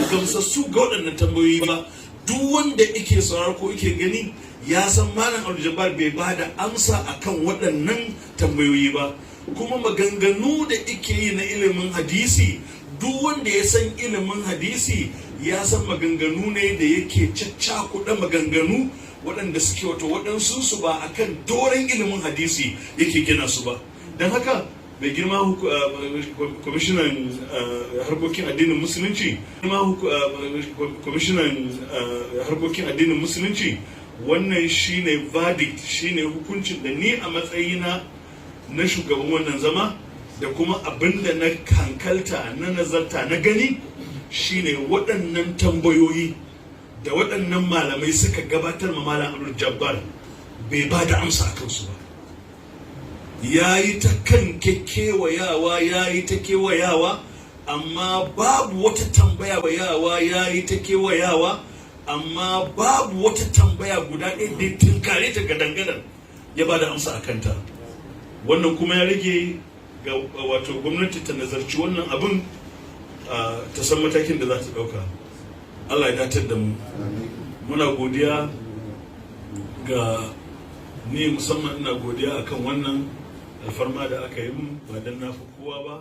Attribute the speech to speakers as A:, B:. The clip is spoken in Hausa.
A: gamsassu ga waɗannan tambayoyi ba. Duk wanda yake sauraro ko yake gani ya san Malam Abdul Jabbar bai ba da amsa akan waɗannan tambayoyi ba. Kuma maganganu da yake yi na ilimin hadisi, duk wanda ya san ilimin hadisi ya san maganganu ne da yake caccakuɗa maganganu waɗanda suke wato waɗansu su ba akan doron ilimin hadisi yake gina su ba. Don haka mai girma kwamishinan harkokin addinin musulunci wannan shine verdict, shine hukuncin da ni a matsayina na shugaban wannan zama da kuma abinda na kankalta na nazarta na gani shine waɗannan tambayoyi da waɗannan malamai suka gabatar ma Malam Abdul Jabbar bai ba da amsa a kansu ba. Ya yi ta kan kewayawa, ya yi ta kewayawa, amma babu wata tambaya ya yi ta kewayawa, amma babu wata tambaya guda ɗaya da tinkare ta gadangadan ya ba da amsa a kanta. Wannan kuma ya rage ga wato gwamnati ta nazarci wannan abin ta san matakin da za ta ɗauka. Allah ya datar da mu. Muna godiya ga ni musamman ina godiya akan wannan alfarma da aka yi mun ba dan na fi kowa ba.